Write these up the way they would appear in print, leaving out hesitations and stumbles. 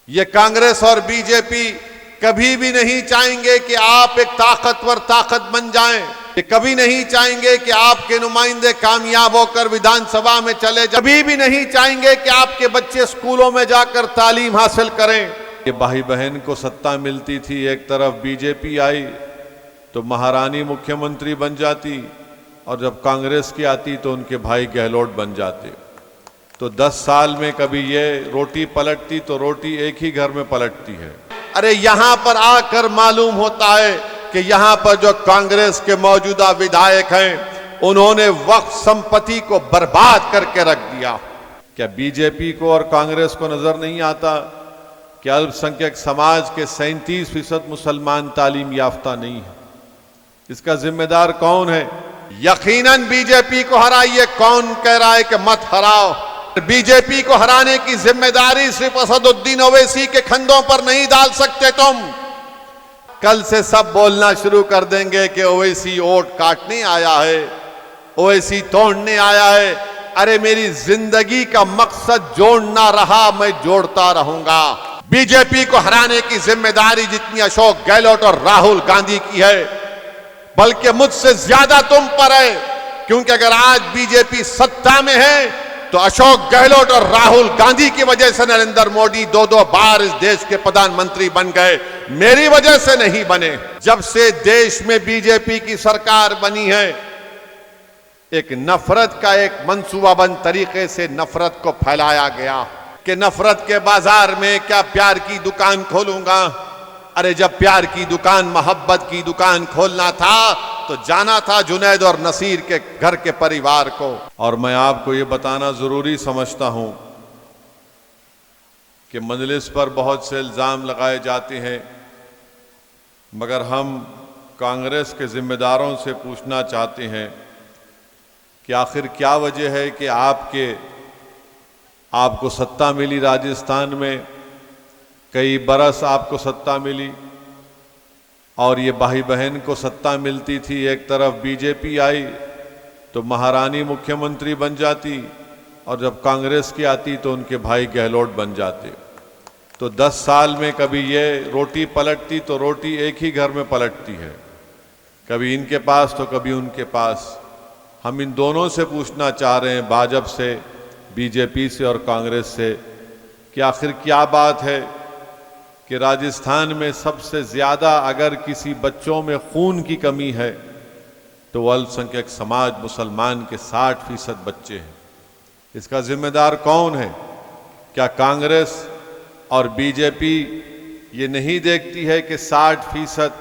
ये कांग्रेस और बीजेपी कभी भी नहीं चाहेंगे कि आप एक ताकतवर ताकत बन जाएं। ये कभी नहीं चाहेंगे कि आपके नुमाइंदे कामयाब होकर विधानसभा में चले जाएं। कभी भी नहीं चाहेंगे कि आपके बच्चे स्कूलों में जाकर तालीम हासिल करें। ये भाई बहन को सत्ता मिलती थी, एक तरफ बीजेपी आई तो महारानी मुख्यमंत्री बन जाती, और जब कांग्रेस की आती तो उनके भाई गहलोत बन जाते। तो 10 साल में कभी ये रोटी पलटती तो रोटी एक ही घर में पलटती है। अरे यहां पर आकर मालूम होता है कि यहां पर जो कांग्रेस के मौजूदा विधायक हैं उन्होंने वक्फ संपत्ति को बर्बाद करके रख दिया। क्या बीजेपी को और कांग्रेस को नजर नहीं आता कि अल्पसंख्यक समाज के 37% मुसलमान तालीम याफ्ता नहीं है? इसका जिम्मेदार कौन है? यकीनन बीजेपी को हराइए। कौन कह रहा है कि मत हराओ? बीजेपी को हराने की जिम्मेदारी सिर्फ असदुद्दीन ओवैसी के कंधों पर नहीं डाल सकते तुम। कल से सब बोलना शुरू कर देंगे कि ओवैसी वोट काटने आया है, ओवैसी तोड़ने आया है। अरे मेरी जिंदगी का मकसद जोड़ना रहा, मैं जोड़ता रहूंगा। बीजेपी को हराने की जिम्मेदारी जितनी अशोक गहलोत और राहुल गांधी की है, बल्कि मुझसे ज्यादा तुम पर है। क्योंकि अगर आज बीजेपी सत्ता में है तो अशोक गहलोत और राहुल गांधी की वजह से नरेंद्र मोदी 2-2 बार इस देश के प्रधानमंत्री बन गए, मेरी वजह से नहीं बने। जब से देश में बीजेपी की सरकार बनी है, एक नफरत का एक मंसूबाबंद तरीके से नफरत को फैलाया गया कि नफरत के बाजार में क्या प्यार की दुकान खोलूंगा। अरे जब प्यार की दुकान, मोहब्बत की दुकान खोलना था तो जाना था जुनैद और नसीर के घर के परिवार को। और मैं आपको ये बताना जरूरी समझता हूं कि मजलिस पर बहुत से इल्जाम लगाए जाते हैं, मगर हम कांग्रेस के जिम्मेदारों से पूछना चाहते हैं कि आखिर क्या वजह है कि आपको सत्ता मिली राजस्थान में, कई बरस आपको सत्ता मिली, और ये भाई बहन को सत्ता मिलती थी, एक तरफ बीजेपी आई तो महारानी मुख्यमंत्री बन जाती, और जब कांग्रेस की आती तो उनके भाई गहलोत बन जाते। तो 10 साल में कभी ये रोटी पलटती तो रोटी एक ही घर में पलटती है, कभी इनके पास तो कभी उनके पास। हम इन दोनों से पूछना चाह रहे हैं, भाजपा से, बीजेपी से और कांग्रेस से, कि आखिर क्या बात है कि राजस्थान में सबसे ज्यादा अगर किसी बच्चों में खून की कमी है तो वो अल्पसंख्यक समाज मुसलमान के 60% बच्चे हैं। इसका जिम्मेदार कौन है? क्या कांग्रेस और बीजेपी ये नहीं देखती है कि 60%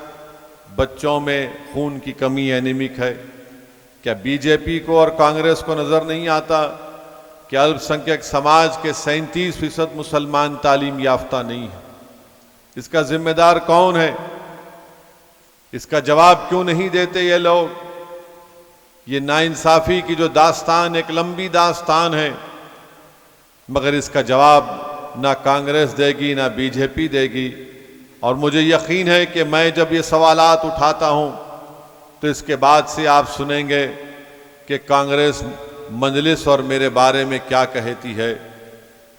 बच्चों में खून की कमी एनीमिक है? क्या बीजेपी को और कांग्रेस को नजर नहीं आता कि अल्पसंख्यक समाज के 37% मुसलमान तालीम याफ्ता नहीं है? इसका जिम्मेदार कौन है? इसका जवाब क्यों नहीं देते ये लोग? ये नाइंसाफी की जो दास्तान, एक लंबी दास्तान है, मगर इसका जवाब ना कांग्रेस देगी ना बीजेपी देगी। और मुझे यकीन है कि मैं जब ये सवालात उठाता हूं तो इसके बाद से आप सुनेंगे कि कांग्रेस मजलिस और मेरे बारे में क्या कहती है,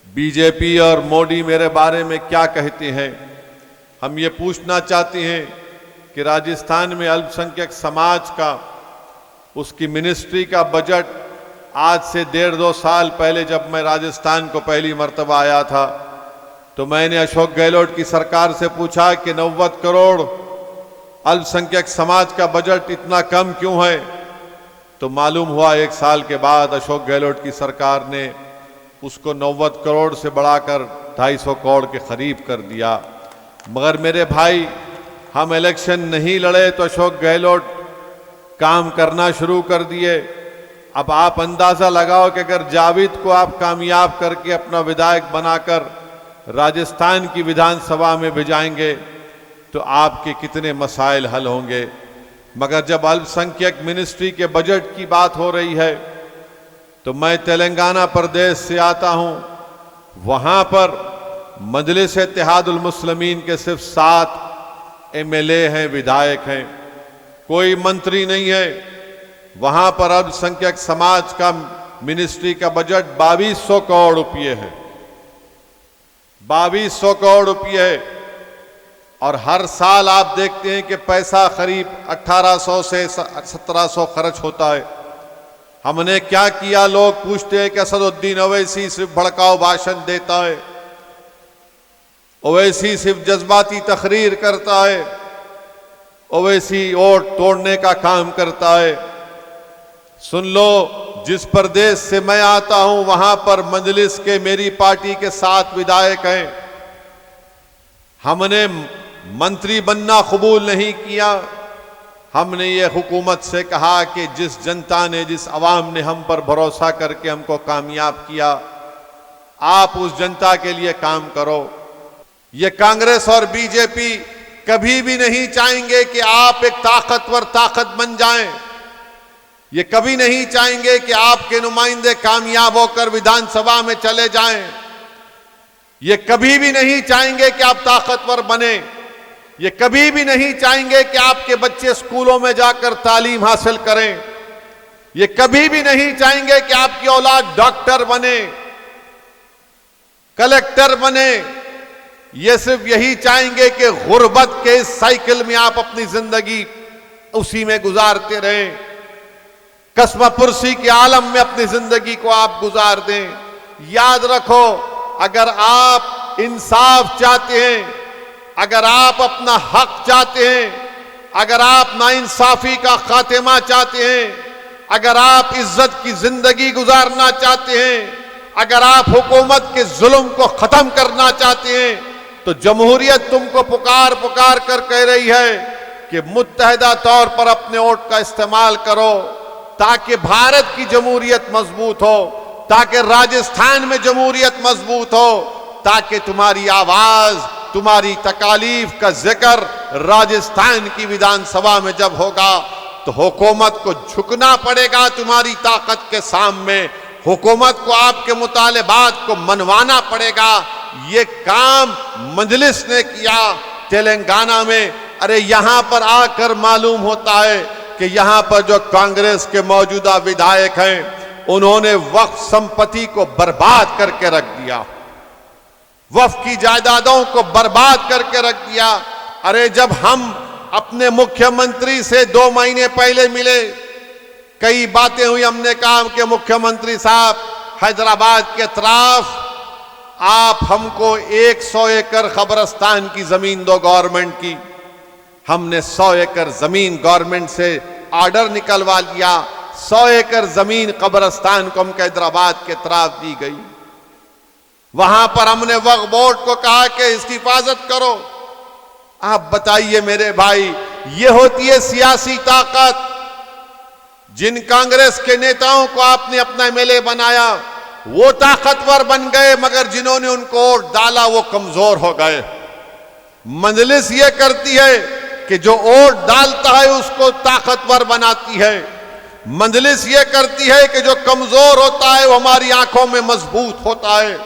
बीजेपी और मोदी मेरे बारे में क्या कहते हैं। हम ये पूछना चाहते हैं कि राजस्थान में अल्पसंख्यक समाज का, उसकी मिनिस्ट्री का बजट आज से 1.5-2 साल पहले जब मैं राजस्थान को पहली मर्तबा आया था तो मैंने अशोक गहलोत की सरकार से पूछा कि 90 करोड़ अल्पसंख्यक समाज का बजट इतना कम क्यों है? तो मालूम हुआ 1 साल के बाद अशोक गहलोत की सरकार ने उसको 90 करोड़ से बढ़ाकर 250 करोड़ के करीब कर दिया। मगर मेरे भाई, हम इलेक्शन नहीं लड़े तो अशोक गहलोत काम करना शुरू कर दिए। अब आप अंदाजा लगाओ कि अगर जावेद को आप कामयाब करके अपना विधायक बनाकर राजस्थान की विधानसभा में भेजाएंगे तो आपके कितने मसाइल हल होंगे। मगर जब अल्पसंख्यक मिनिस्ट्री के बजट की बात हो रही है तो मैं तेलंगाना प्रदेश से आता हूं, वहां पर मजलिस इत्तेहादुल मुस्लिमीन के सिर्फ 7 MLA हैं, विधायक हैं, कोई मंत्री नहीं है। वहां पर अल्पसंख्यक समाज का मिनिस्ट्री का बजट 2200 करोड़ रुपये है। 2200 करोड़ रुपये और हर साल आप देखते हैं कि पैसा करीब 1800 से 1700 खर्च होता है। हमने क्या किया? लोग पूछते हैं कि असदुद्दीन ओवैसी सिर्फ भड़काऊ भाषण देता है, ओवैसी सिर्फ जज्बाती तकरीर करता है, ओवैसी वोट तोड़ने का काम करता है। सुन लो, जिस प्रदेश से मैं आता हूं वहां पर मजलिस के मेरी पार्टी के 7 विधायक हैं। हमने मंत्री बनना कबूल नहीं किया। हमने ये हुकूमत से कहा कि जिस जनता ने, जिस अवाम ने हम पर भरोसा करके हमको कामयाब किया, आप उस जनता के लिए काम करो। ये कांग्रेस और बीजेपी कभी भी नहीं चाहेंगे कि आप एक ताकतवर ताकत बन जाएं। ये कभी नहीं चाहेंगे कि आपके नुमाइंदे कामयाब होकर विधानसभा में चले जाएं। ये कभी भी नहीं चाहेंगे कि आप ताकतवर बने। ये कभी भी नहीं चाहेंगे कि आपके बच्चे स्कूलों में जाकर तालीम हासिल करें। ये कभी भी नहीं चाहेंगे कि आपकी औलाद डॉक्टर बने, कलेक्टर बने। ये सिर्फ यही चाहेंगे कि गुर्बत के इस साइकिल में आप अपनी जिंदगी उसी में गुजारते रहें, कस्मा पुरसी के आलम में अपनी जिंदगी को आप गुजार दें। याद रखो, अगर आप इंसाफ चाहते हैं, अगर आप अपना हक चाहते हैं, अगर आप नाइंसाफी का खात्मा चाहते हैं, अगर आप इज्जत की जिंदगी गुजारना चाहते हैं, अगर आप हुकूमत के जुल्म को खत्म करना चाहते हैं, तो जमहूरियत तुमको पुकार पुकार कर कह रही है कि मुत्तहदा तौर पर अपने वोट का इस्तेमाल करो, ताकि भारत की जमहूरियत मजबूत हो, ताकि राजस्थान में जमहूरियत मजबूत हो, ताकि तुम्हारी आवाज, तुम्हारी तकालीफ का जिक्र राजस्थान की विधानसभा में जब होगा तो हुकूमत को झुकना पड़ेगा तुम्हारी ताकत के सामने। हुकूमत को आपके मुतालिबात को मनवाना पड़ेगा। ये काम मजलिस ने किया तेलंगाना में। अरे यहां पर आकर मालूम होता है कि यहां पर जो कांग्रेस के मौजूदा विधायक हैं, उन्होंने वक्फ संपत्ति को बर्बाद करके रख दिया, वक्फ की जायदादों को बर्बाद करके रख दिया। अरे जब हम अपने मुख्यमंत्री से 2 महीने पहले मिले, कई बातें हुई। हमने कहा कि मुख्यमंत्री साहब, हैदराबाद के अतराफ आप हमको 100 एकड़ कब्रिस्तान की जमीन दो गवर्नमेंट की। हमने 100 एकड़ जमीन गवर्नमेंट से ऑर्डर निकलवा लिया। 100 एकड़ जमीन कब्रिस्तान को हमको हैदराबाद के अतराफ दी गई। वहां पर हमने वक्फ बोर्ड को कहा कि इसकी हिफाजत करो। आप बताइए मेरे भाई, ये होती है सियासी ताकत। जिन कांग्रेस के नेताओं को आपने अपना एमएलए बनाया, वो ताकतवर बन गए, मगर जिन्होंने उनको वोट डाला वो कमजोर हो गए। मजलिस ये करती है कि जो वोट डालता है उसको ताकतवर बनाती है। मजलिस ये करती है कि जो कमजोर होता है वो हमारी आंखों में मजबूत होता है।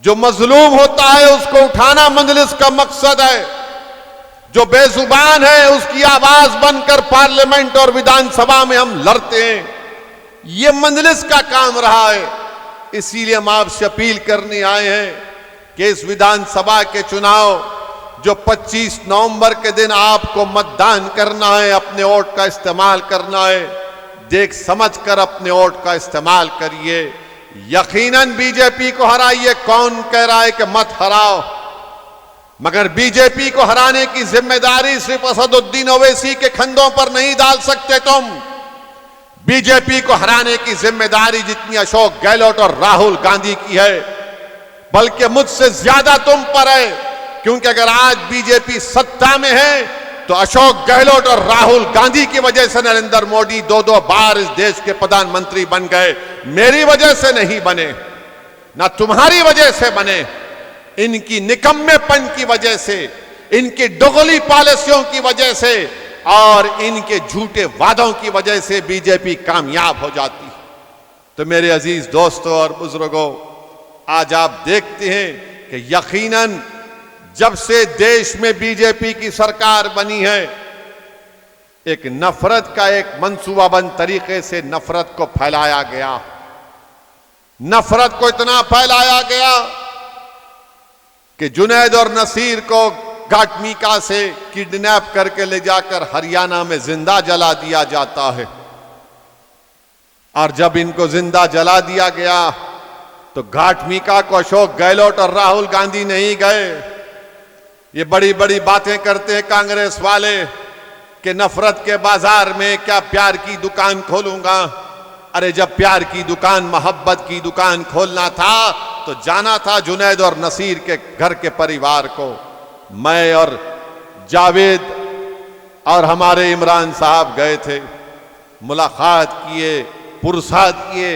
जो मजलूम होता है उसको उठाना मजलिस का मकसद है। जो बेजुबान है उसकी आवाज बनकर पार्लियामेंट और विधानसभा में हम लड़ते हैं। ये मजलिस का काम रहा है। इसीलिए हम आपसे अपील करने आए हैं कि इस विधानसभा के चुनाव जो 25 नवंबर के दिन आपको मतदान करना है, अपने वोट का इस्तेमाल करना है, देख समझ कर अपने वोट का इस्तेमाल करिए। यकीनन बीजेपी को हराइए। कौन कह रहा है कि मत हराओ, मगर बीजेपी को हराने की जिम्मेदारी सिर्फ असदुद्दीन ओवैसी के कंधों पर नहीं डाल सकते तुम। बीजेपी को हराने की जिम्मेदारी जितनी अशोक गहलोत और राहुल गांधी की है, बल्कि मुझसे ज्यादा तुम पर है। क्योंकि अगर आज बीजेपी सत्ता में है तो अशोक गहलोत और राहुल गांधी की वजह से नरेंद्र मोदी 2-2 बार इस देश के प्रधानमंत्री बन गए। मेरी वजह से नहीं बने, ना तुम्हारी वजह से बने। इनकी निकम्मेपन की वजह से, इनकी दोगली पॉलिसियों की वजह से और इनके झूठे वादों की वजह से बीजेपी कामयाब हो जाती। तो मेरे अजीज दोस्तों और बुजुर्गों, आज आप देखते हैं कि यकीनन जब से देश में बीजेपी की सरकार बनी है, एक नफरत का एक मंसूबाबंद तरीके से नफरत को फैलाया गया। नफरत को इतना फैलाया गया कि जुनैद और नसीर को घाटमीका से किडनैप करके ले जाकर हरियाणा में जिंदा जला दिया जाता है। और जब इनको जिंदा जला दिया गया तो घाटमीका को अशोक गहलोत और राहुल गांधी नहीं गए। ये बड़ी बड़ी बातें करते हैं कांग्रेस वाले कि नफरत के बाजार में क्या प्यार की दुकान खोलूंगा। अरे जब प्यार की दुकान, मोहब्बत की दुकान खोलना था तो जाना था जुनैद और नसीर के घर के परिवार को। मैं और जावेद और हमारे इमरान साहब गए थे, मुलाकात किए, पुरसाद किए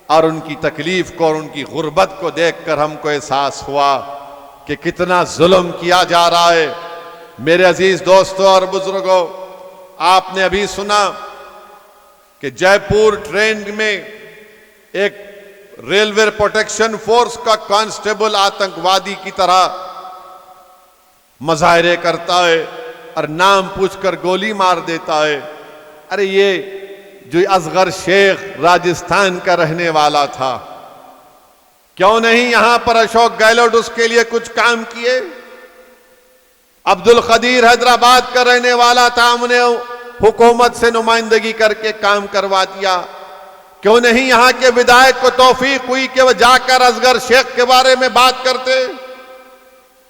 और उनकी तकलीफ को और उनकी गुर्बत को देखकर हमको एहसास हुआ कि कितना जुल्म किया जा रहा है। मेरे अजीज दोस्तों और बुजुर्गों, आपने अभी सुना कि जयपुर ट्रेन में एक रेलवे प्रोटेक्शन फोर्स का कांस्टेबल आतंकवादी की तरह मजाहरे करता है और नाम पूछकर गोली मार देता है। अरे ये जो असगर शेख राजस्थान का रहने वाला था, क्यों नहीं यहां पर अशोक गहलोत उसके लिए कुछ काम किए? अब्दुल कदीर हैदराबाद का रहने वाला था, हमने हुकूमत से नुमाइंदगी करके काम करवा दिया। क्यों नहीं यहां के विधायक को तौफीक हुई कि वह जाकर असगर शेख के बारे में बात करते?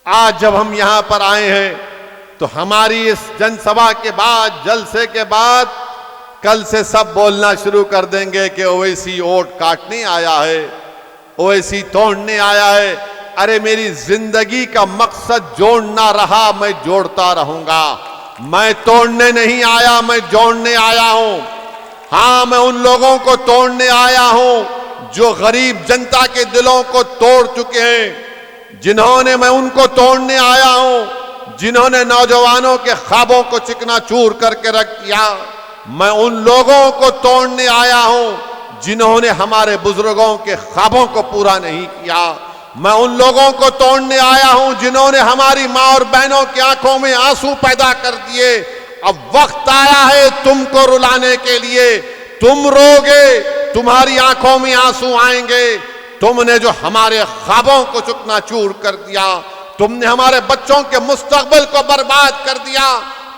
आज जब हम यहां पर आए हैं तो हमारी इस जनसभा के बाद, जलसे के बाद, कल से सब बोलना शुरू कर देंगे कि ओवैसी वोट काटने आया है, ओवैसी तोड़ने आया है। अरे मेरी जिंदगी का मकसद जोड़ना रहा, मैं जोड़ता रहूंगा। मैं तोड़ने नहीं आया, मैं जोड़ने आया हूं। हां, मैं उन लोगों को तोड़ने आया हूं जो गरीब जनता के दिलों को तोड़ चुके हैं, जिन्होंने, मैं उनको तोड़ने आया हूं जिन्होंने नौजवानों के ख्वाबों को चिकनाचूर करके रख दिया। मैं उन लोगों को तोड़ने आया हूं जिन्होंने हमारे बुजुर्गों के ख्वाबों को पूरा नहीं किया। मैं उन लोगों को तोड़ने आया हूं जिन्होंने हमारी मां और बहनों की आंखों में आंसू पैदा कर दिए। अब वक्त आया है तुमको रुलाने के लिए। तुम रोगे, तुम्हारी आंखों में आंसू आएंगे। तुमने जो हमारे ख्वाबों को चकनाचूर कर दिया, तुमने हमारे बच्चों के मुस्तकबिल को बर्बाद कर दिया,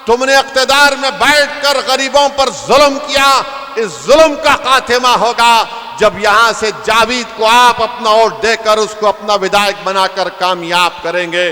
तुमने इख्तिदार में बैठकर गरीबों पर जुल्म किया। इस जुल्म का खात्मा होगा जब यहां से जावेद को आप अपना वोट देकर उसको अपना विधायक बनाकर कामयाब करेंगे।